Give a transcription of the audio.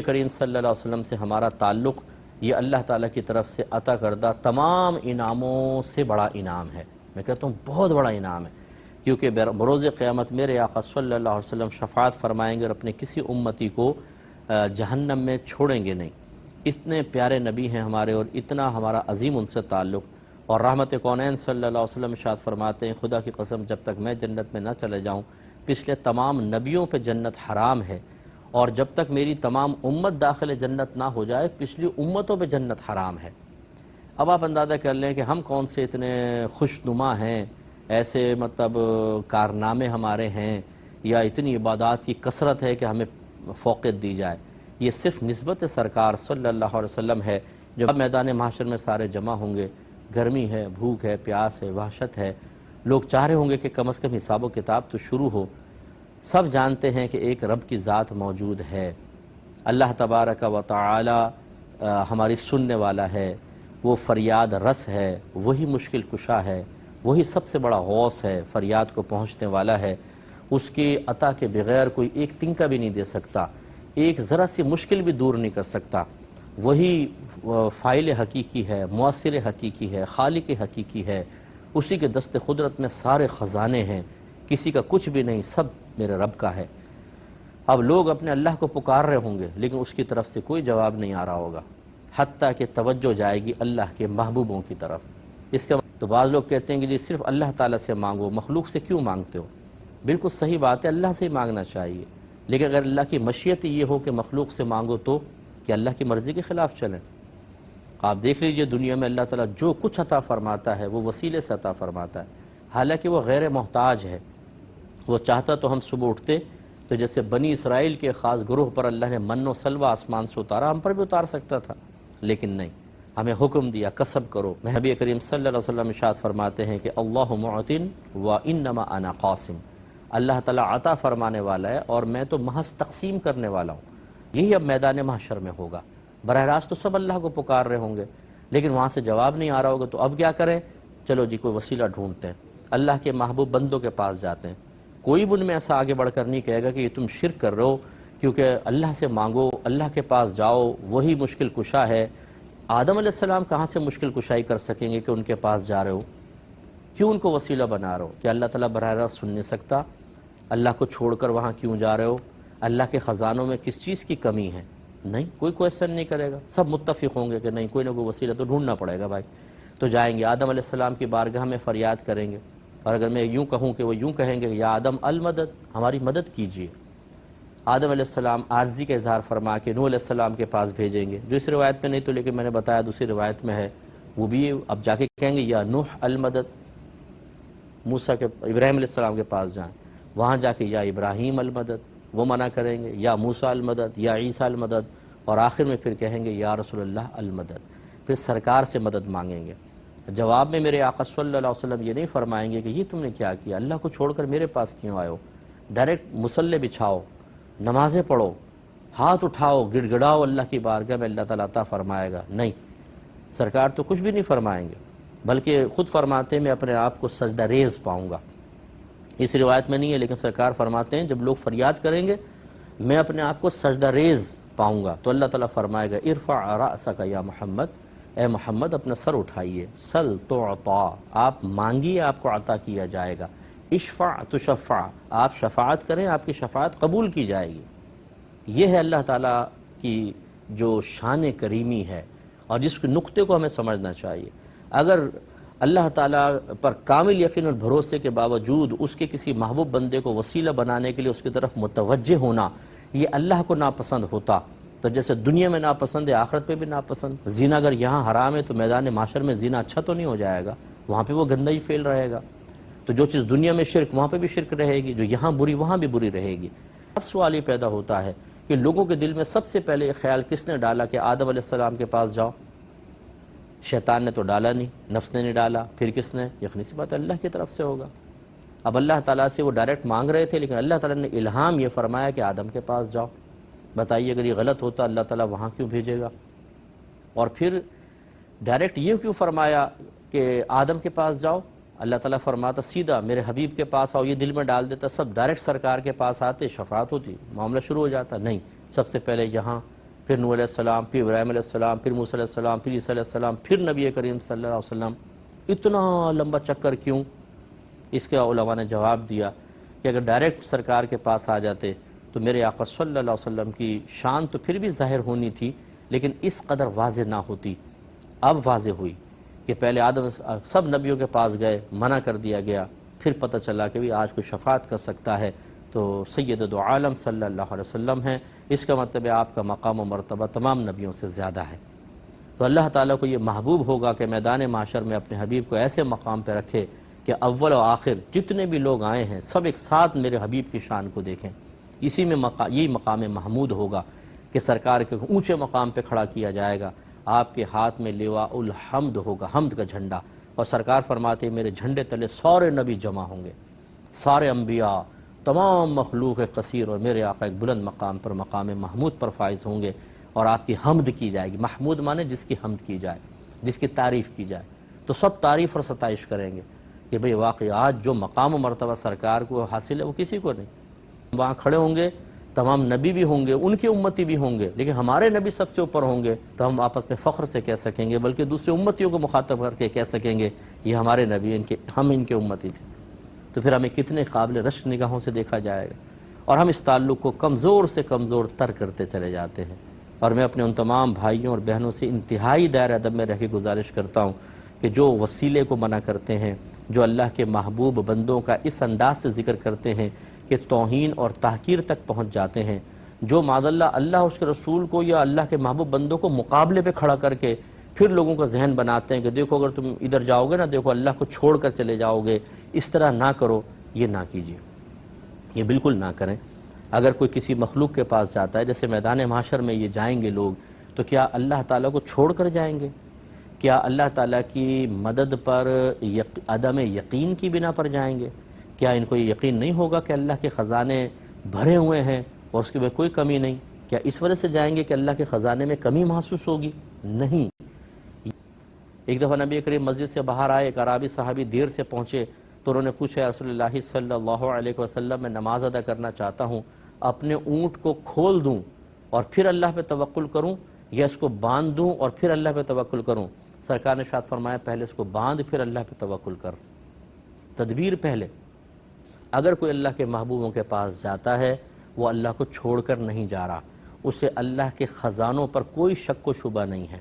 کریم صلی اللہ علیہ وسلم سے ہمارا تعلق یہ اللہ تعالیٰ کی طرف سے عطا کردہ تمام انعاموں سے بڑا انعام ہے۔ میں کہتا ہوں بہت بڑا انعام ہے، کیونکہ بروز قیامت میرے آقا صلی اللہ علیہ وسلم شفاعت فرمائیں گے اور اپنے کسی امتی کو جہنم میں چھوڑیں گے نہیں۔ اتنے پیارے نبی ہیں ہمارے اور اتنا ہمارا عظیم ان سے تعلق، اور رحمت کونین صلی اللہ علیہ وسلم ارشاد فرماتے ہیں خدا کی قسم جب تک میں جنت میں نہ چلے جاؤں پچھلے تمام نبیوں پہ جنت حرام ہے، اور جب تک میری تمام امت داخل جنت نہ ہو جائے پچھلی امتوں پہ جنت حرام ہے۔ اب آپ اندازہ کر لیں کہ ہم کون سے اتنے خوش نما ہیں، ایسے مطلب کارنامے ہمارے ہیں، یا اتنی عبادات کی کثرت ہے کہ ہمیں فوقیت دی جائے۔ یہ صرف نسبت سرکار صلی اللہ علیہ وسلم ہے۔ جب میدان محشر میں سارے جمع ہوں گے، گرمی ہے، بھوک ہے، پیاس ہے، وحشت ہے، لوگ چاہ رہے ہوں گے کہ کم از کم حساب و کتاب تو شروع ہو۔ سب جانتے ہیں کہ ایک رب کی ذات موجود ہے، اللہ تبارک و تعالی ہماری سننے والا ہے، وہ فریاد رس ہے، وہی مشکل کشا ہے، وہی سب سے بڑا غوث ہے، فریاد کو پہنچنے والا ہے، اس کی عطا کے بغیر کوئی ایک تنکا بھی نہیں دے سکتا، ایک ذرا سی مشکل بھی دور نہیں کر سکتا، وہی فاعل حقیقی ہے، مؤثر حقیقی ہے، خالق حقیقی ہے، اسی کے دست قدرت میں سارے خزانے ہیں، کسی کا کچھ بھی نہیں، سب میرے رب کا ہے۔ اب لوگ اپنے اللہ کو پکار رہے ہوں گے لیکن اس کی طرف سے کوئی جواب نہیں آ رہا ہوگا، حتیٰ کہ توجہ جائے گی اللہ کے محبوبوں کی طرف۔ اس کا تو بعض لوگ کہتے ہیں کہ جی صرف اللہ تعالیٰ سے مانگو، مخلوق سے کیوں مانگتے ہو؟ بالکل صحیح بات ہے، اللہ سے ہی مانگنا چاہیے، لیکن اگر اللہ کی مشیت یہ ہو کہ مخلوق سے مانگو تو کہ اللہ کی مرضی کے خلاف چلیں؟ آپ دیکھ لیجئے دنیا میں اللہ تعالیٰ جو کچھ عطا فرماتا ہے وہ وسیلے سے عطا فرماتا ہے، حالانکہ وہ غیر محتاج ہے۔ وہ چاہتا تو ہم صبح اٹھتے تو جیسے بنی اسرائیل کے خاص گروہ پر اللہ نے من و سلوہ آسمان سے اتارا، ہم پر بھی اتار سکتا تھا، لیکن نہیں، ہمیں حکم دیا کسب کرو۔ نبی کریم صلی اللہ علیہ وسلم ارشاد فرماتے ہیں کہ اللہ معطن و انما انا قاسم، اللہ تعالیٰ عطا فرمانے والا ہے اور میں تو محض تقسیم کرنے والا ہوں۔ یہی اب میدان محشر میں ہوگا، براہ راست تو سب اللہ کو پکار رہے ہوں گے لیکن وہاں سے جواب نہیں آ رہا ہوگا، تو اب کیا کریں؟ چلو جی کوئی وسیلہ ڈھونڈتے ہیں، اللہ کے محبوب بندوں کے پاس جاتے ہیں۔ کوئی بھی ان میں ایسا آگے بڑھ کر نہیں کہے گا کہ یہ تم شرک کر رہے ہو، کیونکہ اللہ سے مانگو، اللہ کے پاس جاؤ، وہی مشکل کشا ہے۔ آدم علیہ السلام کہاں سے مشکل کشائی کر سکیں گے کہ ان کے پاس جا رہے ہو؟ کیوں ان کو وسیلہ بنا رہے ہو؟ کہ اللہ تعالیٰ براہ راست سن نہیں سکتا؟ اللہ کو چھوڑ کر وہاں کیوں جا رہے ہو؟ اللہ کے خزانوں میں کس چیز کی کمی ہے؟ نہیں، کوئی کویسچن نہیں کرے گا، سب متفق ہوں گے کہ نہیں، کوئی نہ کوئی وسیلہ تو ڈھونڈنا پڑے گا بھائی۔ تو جائیں گے آدم علیہ السلام کی بارگاہ میں فریاد کریں گے، اور اگر میں یوں کہوں کہ وہ یوں کہیں گے یا آدم المدد، ہماری مدد کیجیے، آدم علیہ السلام عاجزی کا اظہار فرما کے نوح علیہ السلام کے پاس بھیجیں گے، جو اس روایت میں نہیں تو لیکن میں نے بتایا دوسری روایت میں ہے، وہ بھی اب جا کے کہیں گے یا نوح المدد، موسیٰ کے ابراہیم علیہ السلام کے پاس جائیں، وہاں جا کے یا ابراہیم المدد، وہ منع کریں گے، یا موسیٰ المدد، یا عیسیٰ المدد، اور آخر میں پھر کہیں گے یا رسول اللہ المدد، پھر سرکار سے مدد مانگیں گے۔ جواب میں میرے آقا صلی اللہ علیہ وسلم یہ نہیں فرمائیں گے کہ یہ تم نے کیا کیا، اللہ کو چھوڑ کر میرے پاس کیوں آئے ہو؟ ڈائریکٹ مصلی بچھاؤ، نمازیں پڑھو، ہاتھ اٹھاؤ، گڑ گڑاؤ اللہ کی بارگاہ میں، اللہ تعالیٰ عطا فرمائے گا۔ نہیں، سرکار تو کچھ بھی نہیں فرمائیں گے، بلکہ خود فرماتے ہیں میں اپنے آپ کو سجدہ ریز پاؤں گا۔ اس روایت میں نہیں ہے لیکن سرکار فرماتے ہیں جب لوگ فریاد کریں گے میں اپنے آپ کو سجدہ ریز پاؤں گا، تو اللہ تعالیٰ فرمائے گا ارفع رأسک یا محمد، اے محمد اپنا سر اٹھائیے، سل تعطا، آپ مانگیے آپ کو عطا کیا جائے گا، اشفع تشفع، آپ شفاعت کریں آپ کی شفاعت قبول کی جائے گی۔ یہ ہے اللہ تعالیٰ کی جو شان کریمی ہے اور جس کے نقطے کو ہمیں سمجھنا چاہیے۔ اگر اللہ تعالیٰ پر کامل یقین اور بھروسے کے باوجود اس کے کسی محبوب بندے کو وسیلہ بنانے کے لیے اس کی طرف متوجہ ہونا یہ اللہ کو ناپسند ہوتا تو جیسے دنیا میں ناپسند ہے آخرت پہ بھی ناپسند۔ زنا اگر یہاں حرام ہے تو میدان معاشر میں زنا اچھا تو نہیں ہو جائے گا، وہاں پہ وہ گندگی پھیل رہے گا۔ تو جو چیز دنیا میں شرک وہاں پہ بھی شرک رہے گی، جو یہاں بری وہاں بھی بری رہے گی۔ اب سوال یہ پیدا ہوتا ہے کہ لوگوں کے دل میں سب سے پہلے یہ خیال کس نے ڈالا کہ آدم علیہ السلام کے پاس جاؤ؟ شیطان نے تو ڈالا نہیں، نفس نے نہیں ڈالا، پھر کس نے؟ یقینی سی بات اللہ کی طرف سے ہوگا۔ اب اللہ تعالیٰ سے وہ ڈائریکٹ مانگ رہے تھے لیکن اللہ تعالیٰ نے الہام یہ فرمایا کہ آدم کے پاس جاؤ۔ بتائیے اگر یہ غلط ہوتا اللہ تعالیٰ وہاں کیوں بھیجے گا؟ اور پھر ڈائریکٹ یہ کیوں فرمایا کہ آدم کے پاس جاؤ؟ اللہ تعالیٰ فرماتا سیدھا میرے حبیب کے پاس آؤ، یہ دل میں ڈال دیتا، سب ڈائریکٹ سرکار کے پاس آتے، شفاعت ہوتی، معاملہ شروع ہو جاتا۔ نہیں، سب سے پہلے یہاں پھر نوح علیہ السلام، پھر ابراہیم علیہ السلام، پھر موسیٰ علیہ السلام، پھر عیسیٰ علیہ السلام، پھر نبی کریم صلی اللہ علیہ وسلم، اتنا لمبا چکر کیوں؟ اس کے علماء نے جواب دیا کہ اگر ڈائریکٹ سرکار کے پاس آ جاتے تو میرے آقا صلی اللہ علیہ وسلم کی شان تو پھر بھی ظاہر ہونی تھی، لیکن اس قدر واضح نہ ہوتی۔ اب واضح ہوئی کہ پہلے آدم سب نبیوں کے پاس گئے، منع کر دیا گیا، پھر پتہ چلا کہ بھی آج کوئی شفاعت کر سکتا ہے تو سید دو عالم صلی اللہ علیہ وسلم ہیں۔ اس کا مطلب ہے آپ کا مقام و مرتبہ تمام نبیوں سے زیادہ ہے۔ تو اللہ تعالیٰ کو یہ محبوب ہوگا کہ میدان محشر میں اپنے حبیب کو ایسے مقام پہ رکھے کہ اول و آخر جتنے بھی لوگ آئے ہیں سب ایک ساتھ میرے حبیب کی شان کو دیکھیں۔ اسی میں یہی مقام محمود ہوگا کہ سرکار کے اونچے مقام پہ کھڑا کیا جائے گا، آپ کے ہاتھ میں لواء الحمد ہوگا، حمد کا جھنڈا، اور سرکار فرماتے ہیں میرے جھنڈے تلے سارے نبی جمع ہوں گے، سارے انبیاء، تمام مخلوق کثیر، اور میرے آقا ایک بلند مقام پر مقام محمود پر فائز ہوں گے، اور آپ کی حمد کی جائے گی۔ محمود مانے جس کی حمد کی جائے، جس کی تعریف کی جائے، تو سب تعریف اور ستائش کریں گے کہ بھئی واقعی آج جو مقام و مرتبہ سرکار کو حاصل ہے وہ کسی کو نہیں۔ وہاں کھڑے ہوں گے تمام نبی بھی ہوں گے، ان کے امتی بھی ہوں گے، لیکن ہمارے نبی سب سے اوپر ہوں گے تو ہم آپس میں فخر سے کہہ سکیں گے، بلکہ دوسرے امتیوں کو مخاطب کر کے کہہ سکیں گے یہ ہمارے نبی، ہم ان کے امتی تھے۔ تو پھر ہمیں کتنے قابل رشک نگاہوں سے دیکھا جائے گا، اور ہم اس تعلق کو کمزور سے کمزور تر کرتے چلے جاتے ہیں۔ اور میں اپنے ان تمام بھائیوں اور بہنوں سے انتہائی دائرہ ادب میں رہ کے گزارش کرتا ہوں کہ جو وسیلے کو منع کرتے ہیں، جو اللہ کے محبوب بندوں کا اس انداز سے ذکر کرتے ہیں کہ توہین اور تحقیر تک پہنچ جاتے ہیں، جو معاذ اللہ اس کے رسول کو یا اللہ کے محبوب بندوں کو مقابلے پہ کھڑا کر کے پھر لوگوں کا ذہن بناتے ہیں کہ دیکھو اگر تم ادھر جاؤ گے نا، دیکھو اللہ کو چھوڑ کر چلے جاؤ گے، اس طرح نہ کرو، یہ نہ کیجیے، یہ بالکل نہ کریں۔ اگر کوئی کسی مخلوق کے پاس جاتا ہے، جیسے میدان محشر میں یہ جائیں گے لوگ، تو کیا اللہ تعالیٰ کو چھوڑ کر جائیں گے؟ کیا اللہ تعالیٰ کی مدد پر عدم یقین کی بنا پر جائیں گے؟ کیا ان کو یہ یقین نہیں ہوگا کہ اللہ کے خزانے بھرے ہوئے ہیں اور اس کے بعد کوئی کمی نہیں؟ کیا اس وجہ سے جائیں گے کہ اللہ کے خزانے میں کمی محسوس ہوگی؟ نہیں۔ ایک دفعہ نبی کریم مسجد سے باہر آئے، ایک عرابی صحابی دیر سے پہنچے تو انہوں نے پوچھا، رسول اللہ صلی اللہ علیہ وسلم میں نماز ادا کرنا چاہتا ہوں، اپنے اونٹ کو کھول دوں اور پھر اللہ پہ توکل کروں، یا اس کو باندھ دوں اور پھر اللہ پہ توکل کروں؟ سرکار نے ارشاد فرمایا پہلے اس کو باندھ پھر اللہ پہ توکل کر، تدبیر پہلے۔ اگر کوئی اللہ کے محبوبوں کے پاس جاتا ہے وہ اللہ کو چھوڑ کر نہیں جا رہا، اسے اللہ کے خزانوں پر کوئی شک و شبہ نہیں ہے۔